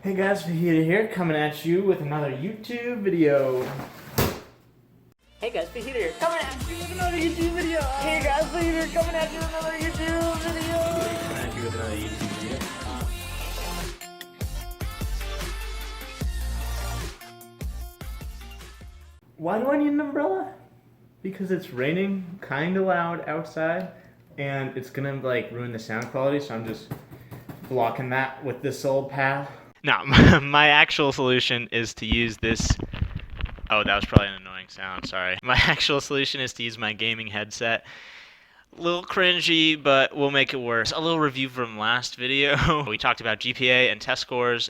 Hey guys, Fajita here, coming at you with another YouTube video. Hey guys, Fajita here, coming at you with another YouTube video. Hey guys, Fajita here, coming at you with another YouTube video. Coming at you with another YouTube video. Why do I need an umbrella? Because it's raining kind of loud outside, and it's gonna like ruin the sound quality, so I'm just blocking that with this old pal. No, my actual solution is to use this. Oh, that was probably an annoying sound, sorry. My actual solution is to use my gaming headset. A little cringy, but we'll make it worse. A little review from last video. We talked about GPA and test scores,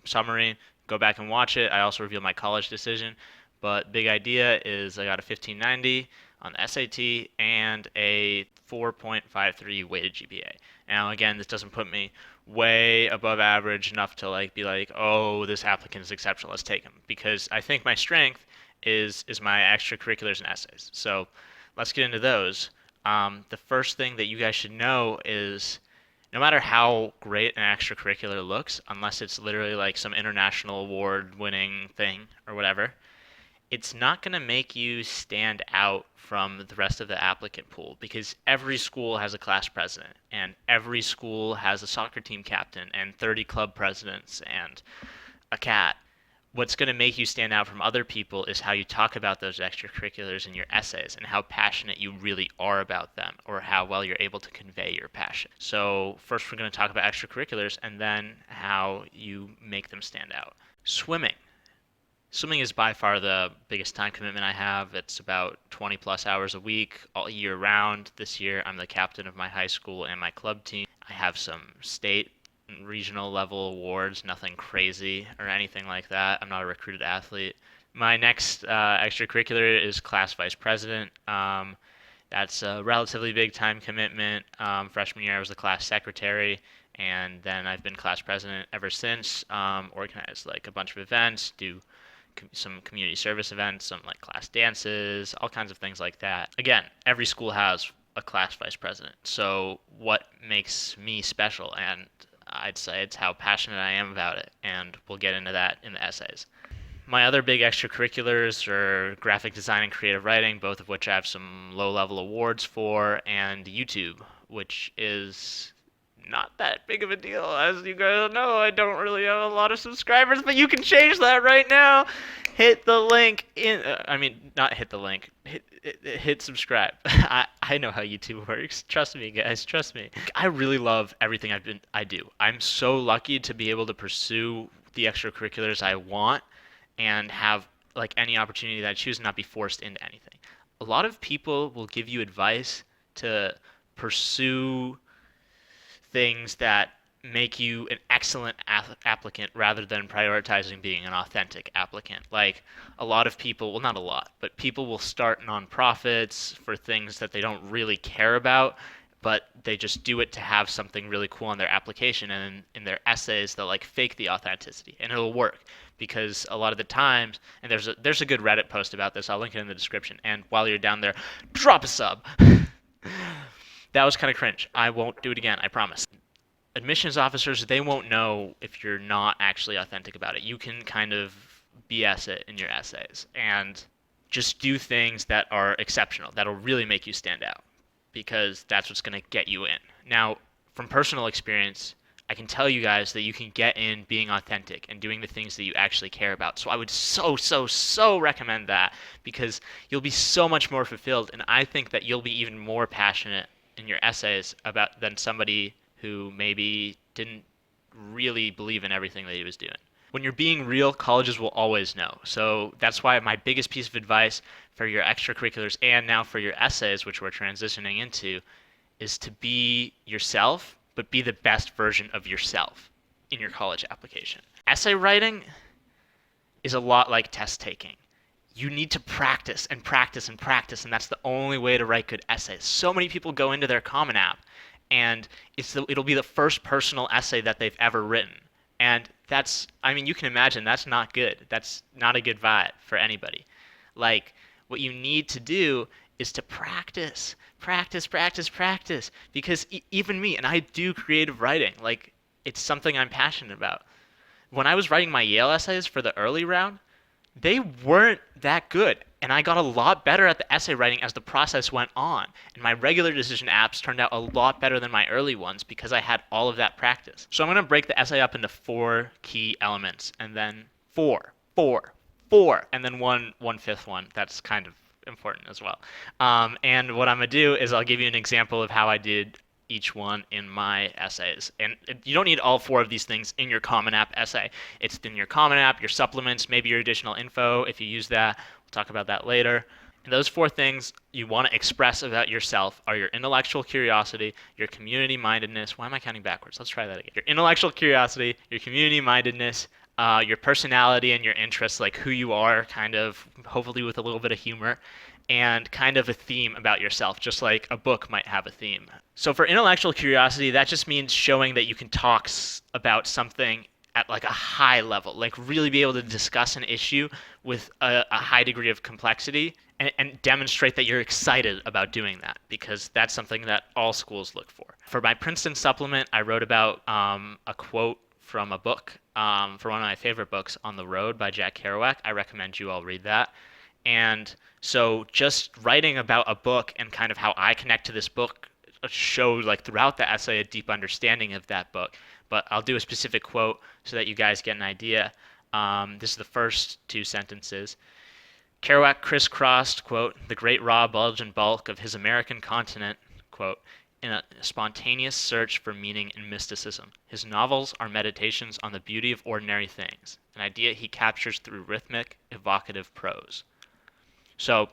summary. Go back and watch it. I also revealed my college decision. But big idea is I got a 1590 on the SAT and a 4.53 weighted GPA. Now again, this doesn't put me way above average enough to like be like, oh, this applicant is exceptional, let's take him. Because I think my strength is my extracurriculars and essays. So let's get into those. The first thing that you guys should know is no matter how great an extracurricular looks, unless it's literally like some international award winning thing or whatever, it's not going to make you stand out from the rest of the applicant pool because every school has a class president and every school has a soccer team captain and 30 club presidents and a cat. What's going to make you stand out from other people is how you talk about those extracurriculars in your essays and how passionate you really are about them or how well you're able to convey your passion. So first we're going to talk about extracurriculars and then how you make them stand out. Swimming. Swimming is by far the biggest time commitment I have. It's about 20 plus hours a week, all year round. This year, I'm the captain of my high school and my club team. I have some state and regional level awards, nothing crazy or anything like that. I'm not a recruited athlete. My next extracurricular is class vice president. That's a relatively big time commitment. Freshman year, I was the class secretary. And then I've been class president ever since. Organized like a bunch of events, do some community service events, some like class dances, all kinds of things like that. Again, every school has a class vice president. So what makes me special? And I'd say it's how passionate I am about it. And we'll get into that in the essays. My other big extracurriculars are graphic design and creative writing, both of which I have some low-level awards for, and YouTube, which is not that big of a deal. As you guys know, I don't really have a lot of subscribers, but you can change that right now. Hit the link not hit the link. Hit subscribe. I know how YouTube works. Trust me, guys. Trust me. I really love everything I do. I'm so lucky to be able to pursue the extracurriculars I want and have like any opportunity that I choose and not be forced into anything. A lot of people will give you advice to pursue things that make you an excellent applicant rather than prioritizing being an authentic applicant. Like a lot of people, well not a lot, but people will start nonprofits for things that they don't really care about, but they just do it to have something really cool on their application, and in their essays they'll like fake the authenticity and it'll work because a lot of the times, and there's a good Reddit post about this, I'll link it in the description, and while you're down there, drop a sub. That was kind of cringe. I won't do it again, I promise. Admissions officers, they won't know if you're not actually authentic about it. You can kind of BS it in your essays and just do things that are exceptional, that'll really make you stand out because that's what's going to get you in. Now, from personal experience, I can tell you guys that you can get in being authentic and doing the things that you actually care about. So I would so recommend that because you'll be so much more fulfilled, and I think that you'll be even more passionate in your essays about than somebody who maybe didn't really believe in everything that he was doing. When you're being real, colleges will always know. So that's why my biggest piece of advice for your extracurriculars and now for your essays, which we're transitioning into, is to be yourself, but be the best version of yourself in your college application. Essay writing is a lot like test taking. You need to practice and practice and practice, and that's the only way to write good essays. So many people go into their Common App, and it'll be the first personal essay that they've ever written. And you can imagine that's not good. That's not a good vibe for anybody. Like, what you need to do is to practice. Because even me, and I do creative writing, like, it's something I'm passionate about. when I was writing my Yale essays for the early round, they weren't that good. And I got a lot better at the essay writing as the process went on. And my regular decision apps turned out a lot better than my early ones because I had all of that practice. So I'm going to break the essay up into 4 key elements, and then 4, and then one fifth one. That's kind of important as well. And what I'm going to do is I'll give you an example of how I did each one in my essays. And you don't need all 4 of these things in your Common App essay. It's in your Common App, your supplements, maybe your additional info if you use that. We'll talk about that later. And those 4 things you want to express about yourself are your intellectual curiosity, your community mindedness. Why am I counting backwards? Let's try that again. Your intellectual curiosity, your community mindedness, your personality and your interests, like who you are, kind of, hopefully with a little bit of humor, and kind of a theme about yourself, just like a book might have a theme. So for intellectual curiosity, that just means showing that you can talk about something at like a high level, like really be able to discuss an issue with a high degree of complexity and demonstrate that you're excited about doing that, because that's something that all schools look for. For my Princeton supplement, I wrote about a quote from a book, for one of my favorite books, On the Road by Jack Kerouac. I recommend you all read that. And so just writing about a book and kind of how I connect to this book showed like throughout the essay a deep understanding of that book. But I'll do a specific quote so that you guys get an idea. This is the first 2 sentences. Kerouac crisscrossed, quote, the great raw bulge and bulk of his American continent, quote, in a spontaneous search for meaning and mysticism. His novels are meditations on the beauty of ordinary things, an idea he captures through rhythmic, evocative prose. So,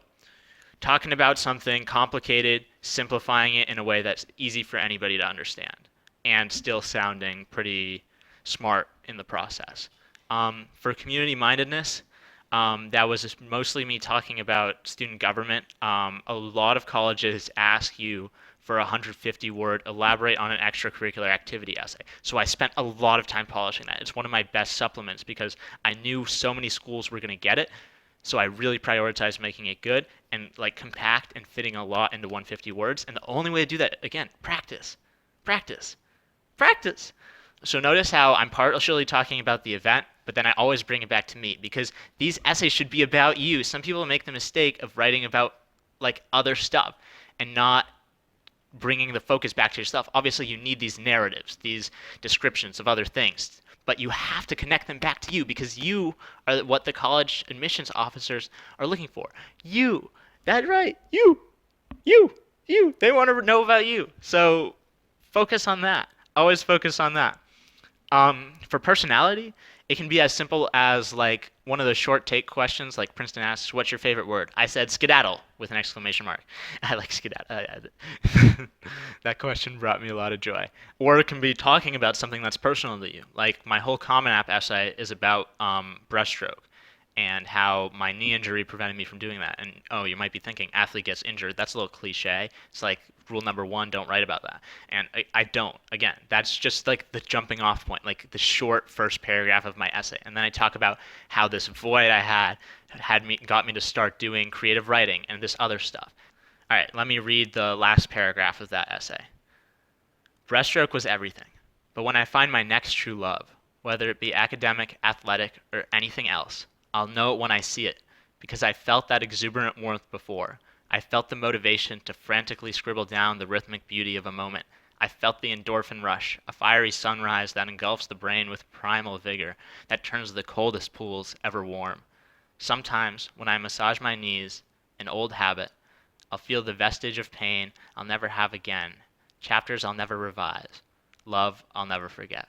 talking about something complicated, simplifying it in a way that's easy for anybody to understand, and still sounding pretty smart in the process. For community mindedness, that was mostly me talking about student government. A lot of colleges ask you for a 150-word elaborate on an extracurricular activity essay. So I spent a lot of time polishing that. It's one of my best supplements because I knew so many schools were going to get it. So I really prioritized making it good and like compact and fitting a lot into 150 words. And the only way to do that, again, practice. So notice how I'm partially talking about the event, but then I always bring it back to me because these essays should be about you. Some people make the mistake of writing about like other stuff and not bringing the focus back to yourself. Obviously, you need these narratives, these descriptions of other things, but you have to connect them back to you because you are what the college admissions officers are looking for. You. That's right. You. They want to know about you. So focus on that. Always focus on that. For personality, it can be as simple as like one of the short take questions, like Princeton asks, what's your favorite word? I said skedaddle with an exclamation mark. I like skedaddle. That question brought me a lot of joy. Or it can be talking about something that's personal to you. Like my whole Common App essay is about breaststroke and how my knee injury prevented me from doing that. And oh, you might be thinking, athlete gets injured. That's a little cliche. It's like rule number 1, don't write about that. And I don't. Again, that's just like the jumping off point, like the short first paragraph of my essay. And then I talk about how this void I got me to start doing creative writing and this other stuff. All right, let me read the last paragraph of that essay. Breaststroke was everything. But when I find my next true love, whether it be academic, athletic, or anything else, I'll know it when I see it, because I felt that exuberant warmth before. I felt the motivation to frantically scribble down the rhythmic beauty of a moment. I felt the endorphin rush, a fiery sunrise that engulfs the brain with primal vigor, that turns the coldest pools ever warm. Sometimes, when I massage my knees, an old habit, I'll feel the vestige of pain I'll never have again, chapters I'll never revise, love I'll never forget.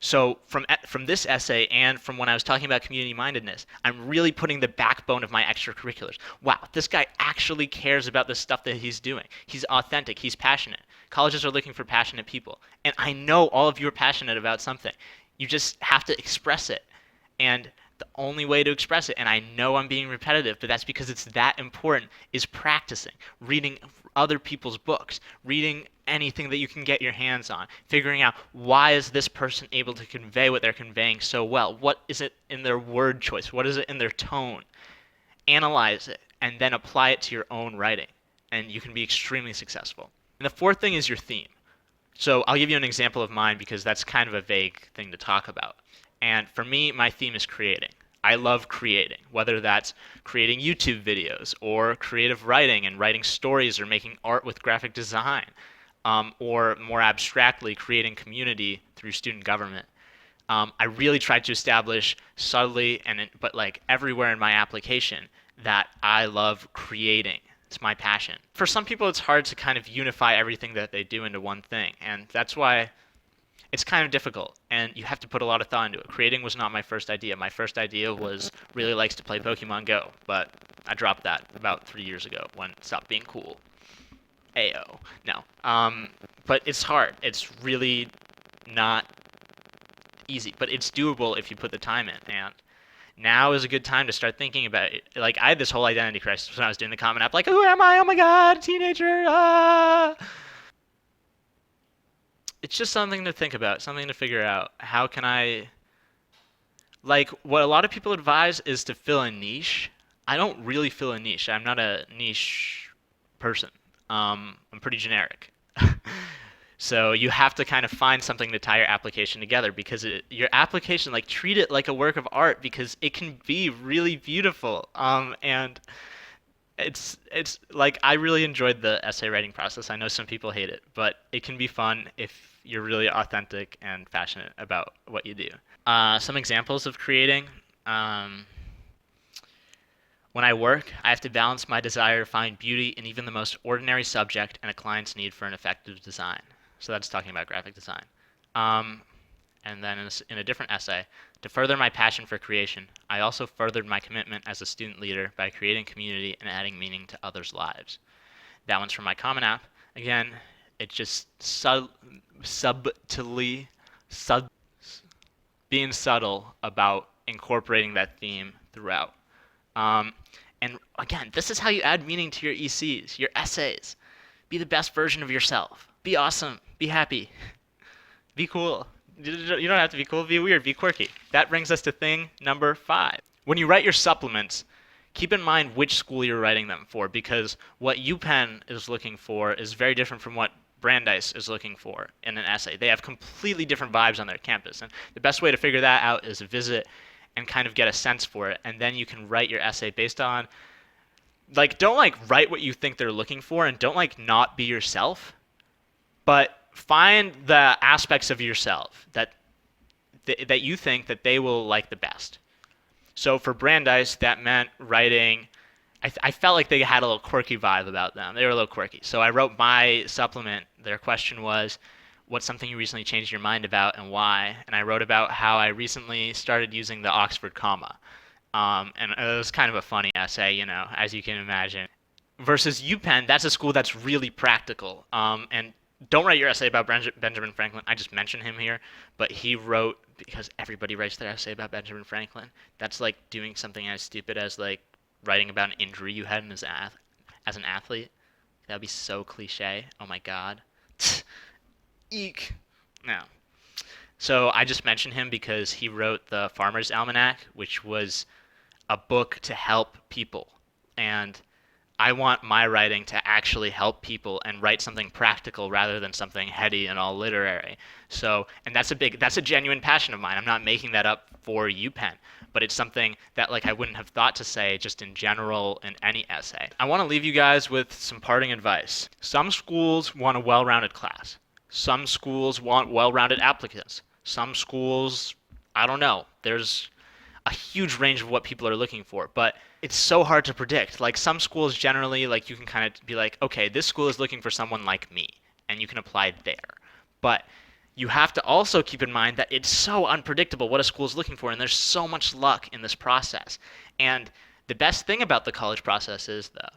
So from this essay and from when I was talking about community mindedness, I'm really putting the backbone of my extracurriculars. Wow, this guy actually cares about the stuff that he's doing. He's authentic. He's passionate. Colleges are looking for passionate people. And I know all of you are passionate about something. You just have to express it. And the only way to express it, and I know I'm being repetitive, but that's because it's that important, is practicing, reading other people's books, reading anything that you can get your hands on, figuring out why is this person able to convey what they're conveying so well? What is it in their word choice? What is it in their tone? Analyze it, and then apply it to your own writing, and you can be extremely successful. And the 4th thing is your theme. So I'll give you an example of mine because that's kind of a vague thing to talk about. And for me, my theme is creating. I love creating, whether that's creating YouTube videos or creative writing and writing stories or making art with graphic design, or more abstractly, creating community through student government. I really tried to establish subtly but like everywhere in my application that I love creating. It's my passion. For some people, it's hard to kind of unify everything that they do into one thing, and that's why it's kind of difficult, and you have to put a lot of thought into it. Creating was not my first idea. My first idea was really likes to play Pokemon Go, but I dropped that about 3 years ago when it stopped being cool. Ayo. No. But it's hard. It's really not easy, but it's doable if you put the time in, and now is a good time to start thinking about it. Like, I had this whole identity crisis when I was doing the Common App, like, who am I? Oh my god, teenager, ah! It's just something to think about, something to figure out. How can I... Like, what a lot of people advise is to fill a niche. I don't really fill a niche. I'm not a niche person. I'm pretty generic. So you have to kind of find something to tie your application together because your application, like, treat it like a work of art because it can be really beautiful. And it's like I really enjoyed the essay writing process. I know some people hate it, but it can be fun if you're really authentic and passionate about what you do. Some examples of creating. When I work, I have to balance my desire to find beauty in even the most ordinary subject and a client's need for an effective design. So that's talking about graphic design. And then in a different essay, to further my passion for creation, I also furthered my commitment as a student leader by creating community and adding meaning to others' lives. That one's from my Common App. Again, it's just being subtle about incorporating that theme throughout. And again, this is how you add meaning to your ECs, your essays. Be the best version of yourself. Be awesome. Be happy. Be cool. You don't have to be cool. Be weird. Be quirky. That brings us to thing number 5. When you write your supplements, keep in mind which school you're writing them for, because what UPenn is looking for is very different from what Brandeis is looking for in an essay. They have completely different vibes on their campus, and the best way to figure that out is to visit and kind of get a sense for it, and then you can write your essay based on, like, don't like write what you think they're looking for, and don't like not be yourself, but find the aspects of yourself that you think that they will like the best. So for Brandeis, that meant writing. I felt like they had a little quirky vibe about them. They were a little quirky. So I wrote my supplement. Their question was, what's something you recently changed your mind about and why? And I wrote about how I recently started using the Oxford comma. And it was kind of a funny essay, you know, as you can imagine. Versus UPenn, that's a school that's really practical. And don't write your essay about Benjamin Franklin. I just mentioned him here, but he wrote, because everybody writes their essay about Benjamin Franklin. That's like doing something as stupid as like writing about an injury you had as an athlete. That would be so cliche. Oh my god. Eek. No. So I just mentioned him because he wrote the Farmer's Almanac, which was a book to help people. And I want my writing to actually help people and write something practical rather than something heady and all literary. So, and that's a genuine passion of mine. I'm not making that up for UPenn, but it's something that like I wouldn't have thought to say just in general in any essay. I want to leave you guys with some parting advice. Some schools want a well-rounded class. Some schools want well-rounded applicants. Some schools, I don't know. There's a huge range of what people are looking for, but it's so hard to predict. Like some schools generally, like you can kind of be like, okay, this school is looking for someone like me, and you can apply there. But you have to also keep in mind that it's so unpredictable what a school is looking for, and there's so much luck in this process. And the best thing about the college process is, though,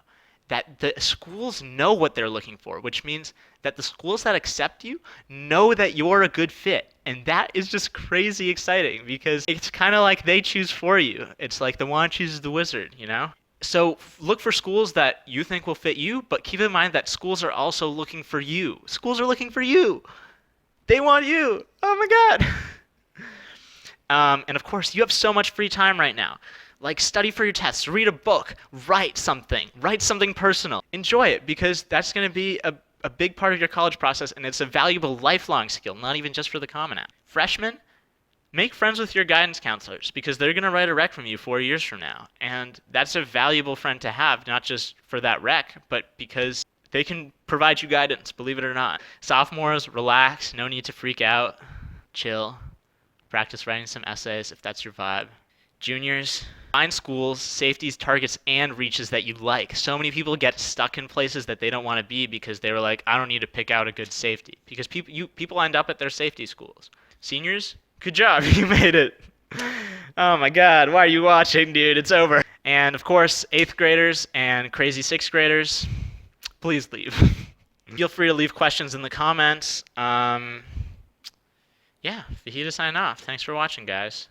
that the schools know what they're looking for, which means that the schools that accept you know that you're a good fit. And that is just crazy exciting because it's kind of like they choose for you. It's like the wand chooses the wizard, you know? So look for schools that you think will fit you, but keep in mind that schools are also looking for you. Schools are looking for you. They want you. Oh my God. And of course, you have so much free time right now. Like, study for your tests, read a book, write something personal. Enjoy it, because that's going to be a big part of your college process, and it's a valuable lifelong skill, not even just for the Common App. Freshmen, make friends with your guidance counselors because they're going to write a rec from you 4 years from now. And that's a valuable friend to have, not just for that rec, but because they can provide you guidance, believe it or not. Sophomores, relax, no need to freak out, chill, practice writing some essays if that's your vibe. Juniors, find schools, safeties, targets, and reaches that you like. So many people get stuck in places that they don't want to be because they were like, I don't need to pick out a good safety. Because people end up at their safety schools. Seniors, good job, you made it. Oh my god, why are you watching, dude? It's over. And of course, 8th graders and crazy 6th graders, please leave. Feel free to leave questions in the comments. Yeah, Fajita signing off. Thanks for watching, guys.